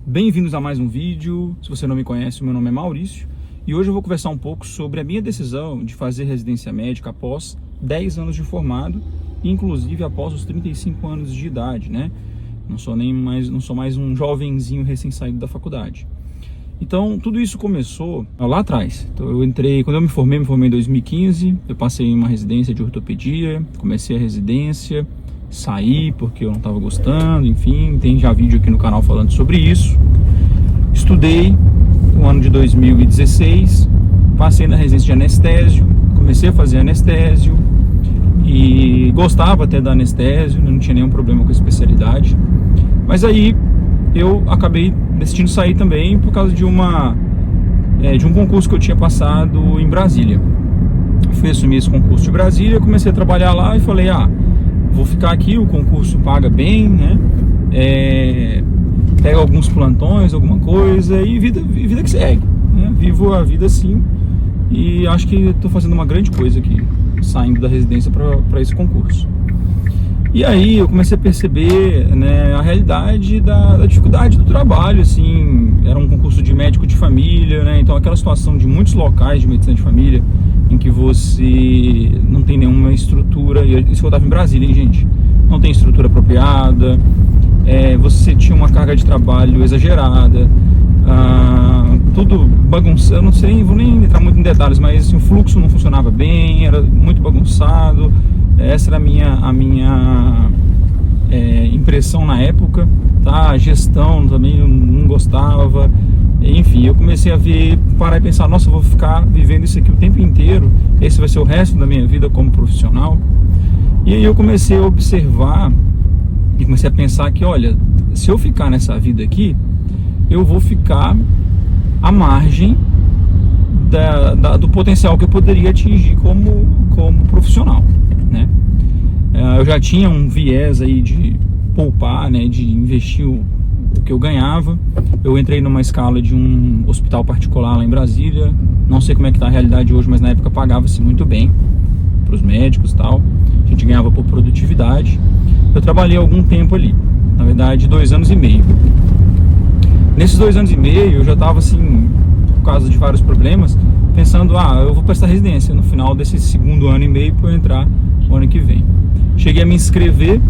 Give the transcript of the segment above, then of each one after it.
Bem-vindos a mais um vídeo. Se você não me conhece, o meu nome é Maurício e hoje eu vou conversar um pouco sobre a minha decisão de fazer residência médica após 10 anos de formado, inclusive após os 35 anos de idade, né? Não sou mais um jovenzinho recém-saído da faculdade. Então, tudo isso começou lá atrás. Então, quando eu me formei em 2015, eu passei em uma residência de ortopedia, comecei a residência, saí porque eu não estava gostando, enfim, tem já vídeo aqui no canal falando sobre isso. Estudei no ano de 2016, passei na residência de anestésio, comecei a fazer anestésio e gostava até da anestésio, não tinha nenhum problema com a especialidade. Mas aí eu acabei decidindo sair também por causa de um concurso que eu tinha passado em Brasília. Fui assumir esse concurso de Brasília, comecei a trabalhar lá e falei, vou ficar aqui, o concurso paga bem, né? Pega alguns plantões, alguma coisa e vida que segue, né? Vivo a vida assim e acho que estou fazendo uma grande coisa aqui, saindo da residência para esse concurso. E aí eu comecei a perceber, né, a realidade da dificuldade do trabalho, assim. Era um concurso de médico de família, né? Então aquela situação de muitos locais de medicina de família em que você não tem nenhuma estrutura, e isso que eu estava em Brasília, hein, gente? Não tem estrutura apropriada, você tinha uma carga de trabalho exagerada, tudo bagunçado, não sei, vou nem entrar muito em detalhes, mas assim, o fluxo não funcionava bem, era muito bagunçado. Essa era a minha impressão na época, tá? A gestão também eu não gostava. Enfim, eu comecei a parar e pensar, nossa, eu vou ficar vivendo isso aqui o tempo inteiro, esse vai ser o resto da minha vida como profissional. E aí eu comecei a observar e comecei a pensar que, olha, se eu ficar nessa vida aqui, eu vou ficar à margem do potencial que eu poderia atingir como profissional, né? Eu já tinha um viés aí de poupar, né, de investir o que eu ganhava. Eu entrei numa escala de um hospital particular lá em Brasília. Não sei como é que tá a realidade hoje, mas na época pagava-se muito bem para os médicos e tal. A gente ganhava por produtividade. Eu trabalhei algum tempo ali, na verdade 2 anos e meio. Nesses 2 anos e meio eu já estava assim, por causa de vários problemas, pensando, eu vou prestar residência no final desse 2º ano e meio para eu entrar o ano que vem. Cheguei a me inscrever,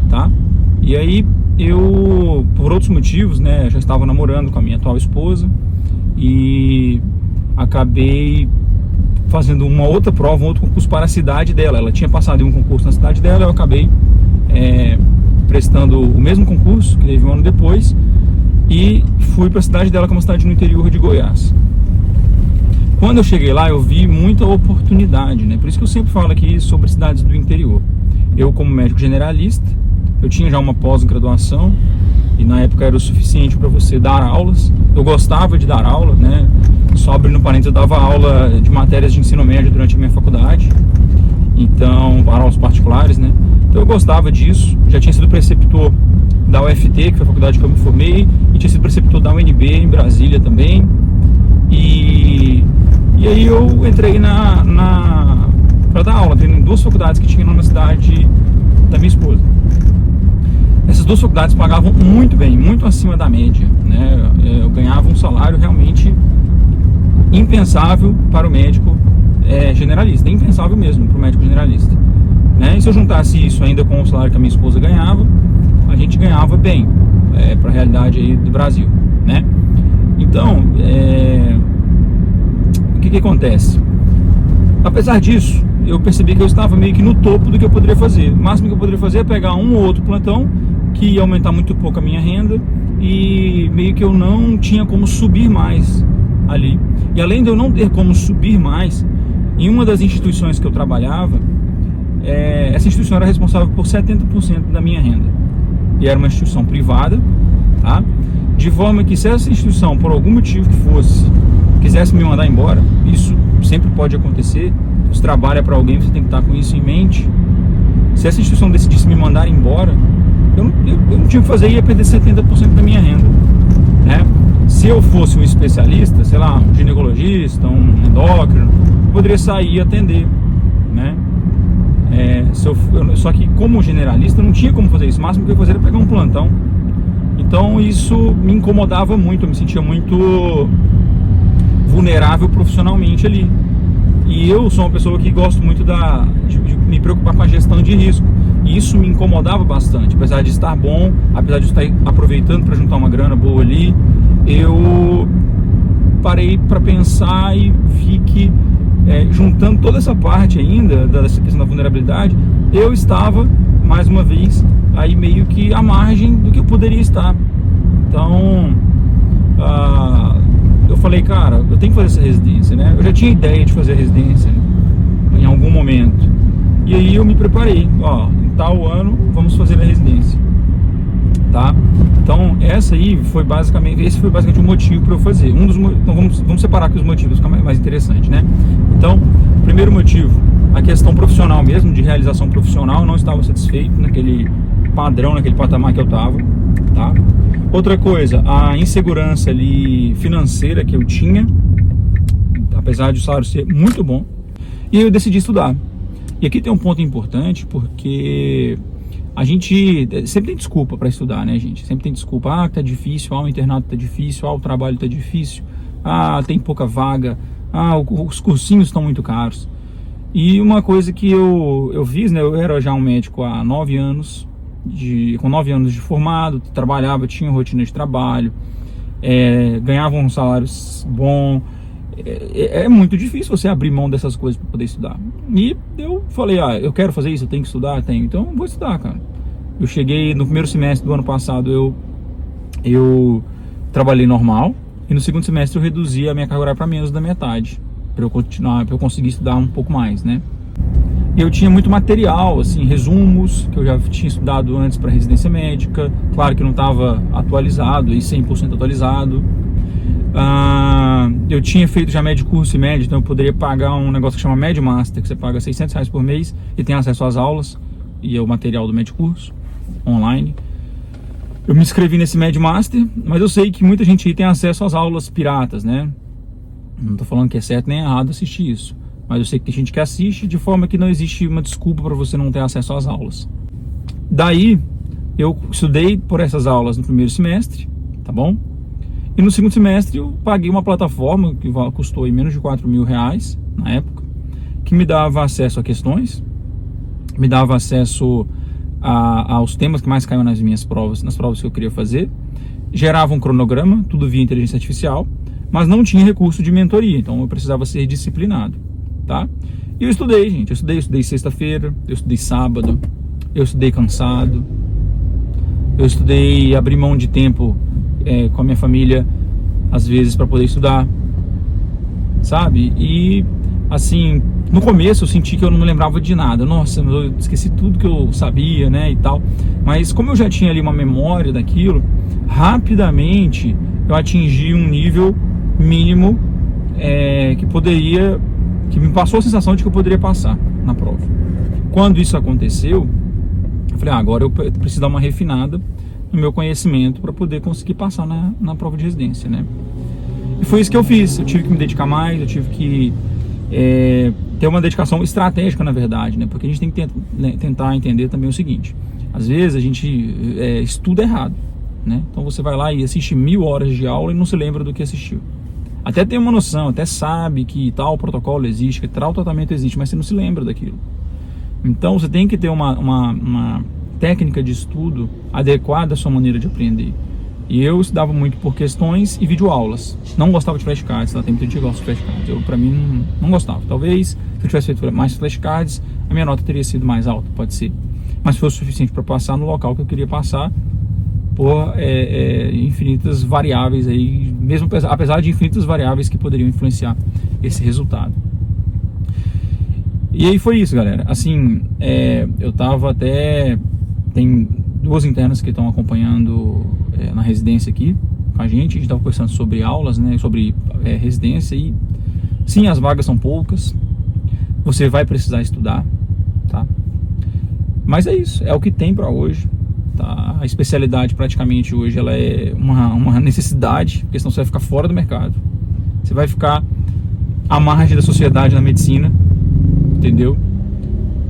tá? E aí eu, por outros motivos, né, já estava namorando com a minha atual esposa e acabei fazendo uma outra prova, um outro concurso para a cidade dela. Ela tinha passado em um concurso na cidade dela, eu acabei prestando o mesmo concurso, que teve um ano depois, e fui para a cidade dela, que é uma cidade no interior de Goiás. Quando eu cheguei lá, eu vi muita oportunidade, né? Por isso que eu sempre falo aqui sobre cidades do interior. Eu, como médico generalista, eu tinha já uma pós-graduação e na época era o suficiente para você dar aulas. Eu gostava de dar aula, né? Só abrindo parênteses, eu dava aula de matérias de ensino médio durante a minha faculdade, então, para aulas particulares, né? Então eu gostava disso. Já tinha sido preceptor da UFT, que foi a faculdade que eu me formei, e tinha sido preceptor da UNB em Brasília também. E aí eu entrei para dar aula, entrei em 2 faculdades que tinham na cidade da minha esposa. Essas 2 faculdades pagavam muito bem, muito acima da média, né? Eu ganhava um salário realmente impensável para o médico generalista, impensável mesmo para o médico generalista, né? E se eu juntasse isso ainda com o salário que a minha esposa ganhava, a gente ganhava bem para a realidade aí do Brasil, né? Então, o que acontece? Apesar disso, eu percebi que eu estava meio que no topo do que eu poderia fazer. O máximo que eu poderia fazer é pegar um ou outro plantão, que ia aumentar muito pouco a minha renda, e meio que eu não tinha como subir mais ali. E além de eu não ter como subir mais, em uma das instituições que eu trabalhava, essa instituição era responsável por 70% da minha renda. E era uma instituição privada, tá? De forma que se essa instituição, por algum motivo que fosse, quisesse me mandar embora, isso sempre pode acontecer. Se trabalha para alguém, você tem que estar com isso em mente. Se essa instituição decidisse me mandar embora, eu não tinha o que fazer, ia perder 70% da minha renda, né? Se eu fosse um especialista, sei lá, um ginecologista, um endócrino, eu poderia sair e atender, né? Só que como generalista eu não tinha como fazer isso. O máximo que eu ia fazer era pegar um plantão. Então isso me incomodava muito, eu me sentia muito vulnerável profissionalmente ali. E eu sou uma pessoa que gosto muito de me preocupar com a gestão de risco. E isso me incomodava bastante, apesar de estar bom, apesar de estar aproveitando para juntar uma grana boa ali, eu parei para pensar e vi que juntando toda essa parte ainda dessa questão da vulnerabilidade, eu estava mais uma vez aí meio que à margem do que eu poderia estar. Então eu falei, cara, eu tenho que fazer essa residência, né? Eu já tinha ideia de fazer a residência em algum momento. E aí eu me preparei, ó, em tal ano vamos fazer a residência, tá? Então esse foi basicamente o motivo para eu fazer. Então vamos separar aqui os motivos, fica mais interessante, né? Então, primeiro motivo, a questão profissional mesmo, de realização profissional, eu não estava satisfeito naquele padrão, naquele patamar que eu estava, tá? Outra coisa, a insegurança ali financeira que eu tinha, apesar de o salário ser muito bom, e eu decidi estudar. E aqui tem um ponto importante, porque a gente sempre tem desculpa para estudar, né, gente? Sempre tem desculpa, tá difícil, o internato tá difícil, o trabalho tá difícil, tem pouca vaga, os cursinhos estão muito caros. E uma coisa que eu fiz, né, eu era já um médico há 9 anos, com 9 anos de formado, trabalhava, tinha rotina de trabalho, ganhava um salário bom. É muito difícil você abrir mão dessas coisas para poder estudar. E eu falei, eu quero fazer isso, eu tenho que estudar, então vou estudar, cara. Eu cheguei no primeiro semestre do ano passado, eu trabalhei normal, e no segundo semestre eu reduzi a minha carga horária para menos da metade, para eu conseguir estudar um pouco mais, né? Eu tinha muito material, assim, resumos que eu já tinha estudado antes para residência médica, claro que não estava atualizado, e 100% atualizado. Eu tinha feito já médio curso e médio, então eu poderia pagar um negócio que chama Médio Master, que você paga R$600 por mês e tem acesso às aulas e ao material do médio curso online. Eu me inscrevi nesse Médio Master, mas eu sei que muita gente aí tem acesso às aulas piratas, né? Não tô falando que é certo nem errado assistir isso, mas eu sei que tem gente que assiste de forma que não existe uma desculpa para você não ter acesso às aulas. Daí eu estudei por essas aulas no primeiro semestre, tá bom? E no segundo semestre eu paguei uma plataforma que custou aí menos de R$4.000 na época, que me dava acesso a questões, me dava acesso aos temas que mais caíam nas minhas provas, nas provas que eu queria fazer, gerava um cronograma, tudo via inteligência artificial, mas não tinha recurso de mentoria, então eu precisava ser disciplinado, tá? E eu estudei, gente, eu estudei sexta-feira, eu estudei sábado, eu estudei cansado, eu estudei, abri mão de tempo com a minha família, às vezes, para poder estudar, sabe? E, assim, no começo eu senti que eu não me lembrava de nada. Nossa, eu esqueci tudo que eu sabia, né, e tal. Mas como eu já tinha ali uma memória daquilo, rapidamente eu atingi um nível mínimo que me passou a sensação de que eu poderia passar na prova. Quando isso aconteceu, eu falei, agora eu preciso dar uma refinada no meu conhecimento para poder conseguir passar na prova de residência, né? E foi isso que eu fiz. Eu tive que me dedicar mais, eu tive que ter uma dedicação estratégica, na verdade, né? Porque a gente tem que tentar entender também o seguinte: às vezes a gente estuda errado, né? Então você vai lá e assiste 1000 horas de aula e não se lembra do que assistiu. Até tem uma noção, até sabe que tal protocolo existe, que tal tratamento existe, mas você não se lembra daquilo. Então você tem que ter uma técnica de estudo adequada à sua maneira de aprender. E eu estudava muito por questões e videoaulas. Não gostava de flashcards, tá? Tem muita gente que gosta de flashcards. Eu, pra mim, não gostava. Talvez, se eu tivesse feito mais flashcards, a minha nota teria sido mais alta, pode ser. Mas foi o suficiente para passar no local que eu queria passar, por infinitas variáveis aí, mesmo apesar de infinitas variáveis que poderiam influenciar esse resultado. E aí foi isso, galera. Assim, eu tava até... Tem 2 internas que estão acompanhando na residência aqui com a gente estava conversando sobre aulas, né, sobre residência, e sim, as vagas são poucas, você vai precisar estudar, tá? Mas é isso, é o que tem para hoje, tá? A especialidade praticamente hoje ela é uma necessidade, porque senão você vai ficar fora do mercado, você vai ficar à margem da sociedade na medicina, entendeu?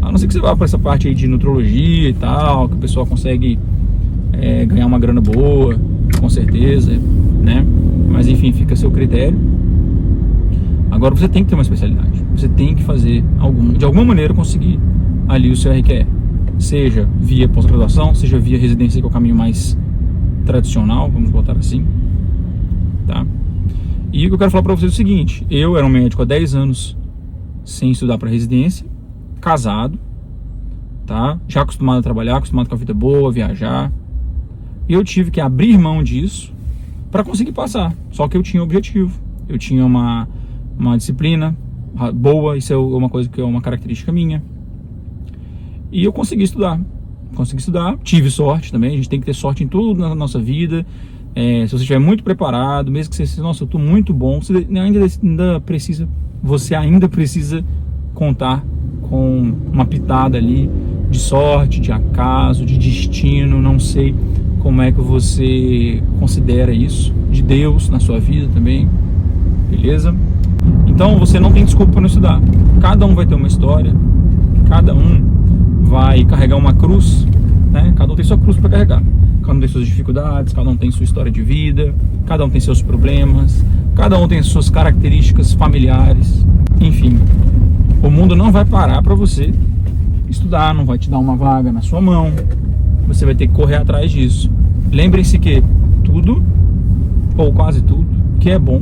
A não ser que você vá para essa parte aí de nutrologia e tal, que o pessoal consegue ganhar uma grana boa, com certeza, né? Mas enfim, fica a seu critério. Agora você tem que ter uma especialidade, você tem que fazer de alguma maneira conseguir ali o seu RQE, seja via pós-graduação, seja via residência, que é o caminho mais tradicional, vamos botar assim, tá? E o que eu quero falar para vocês é o seguinte: eu era um médico há 10 anos sem estudar para residência, casado, tá? Já acostumado a trabalhar, acostumado com a vida boa, viajar, e eu tive que abrir mão disso para conseguir passar. Só que eu tinha objetivo, eu tinha uma disciplina boa, isso é uma coisa que é uma característica minha, e eu consegui estudar, tive sorte também. A gente tem que ter sorte em tudo na nossa vida. Se você estiver muito preparado, mesmo que você seja, nossa, eu estou muito bom, você ainda precisa contar com uma pitada ali de sorte, de acaso, de destino, não sei como é que você considera isso, de Deus na sua vida também, beleza? Então você não tem desculpa para não estudar. Cada um vai ter uma história, cada um vai carregar uma cruz, né? Cada um tem sua cruz para carregar, cada um tem suas dificuldades, cada um tem sua história de vida, cada um tem seus problemas, cada um tem suas características familiares. Enfim, o mundo não vai parar para você estudar, não vai te dar uma vaga na sua mão, você vai ter que correr atrás disso. Lembrem-se que tudo, ou quase tudo, que é bom,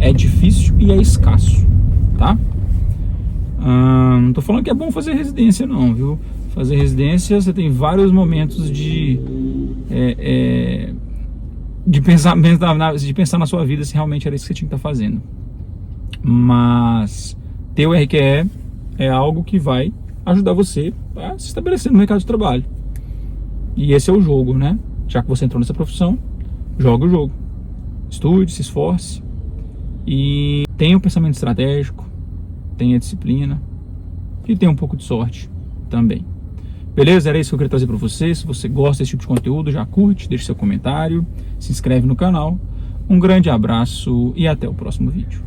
é difícil e é escasso, tá? Não tô falando que é bom fazer residência não, viu? Fazer residência, você tem vários momentos de pensar na sua vida se realmente era isso que você tinha que estar fazendo. Mas ter o RQE é algo que vai ajudar você a se estabelecer no mercado de trabalho. E esse é o jogo, né? Já que você entrou nessa profissão, joga o jogo. Estude, se esforce e tenha um pensamento estratégico, tenha disciplina e tenha um pouco de sorte também. Beleza? Era isso que eu queria trazer para você. Se você gosta desse tipo de conteúdo, já curte, deixa seu comentário, se inscreve no canal. Um grande abraço e até o próximo vídeo.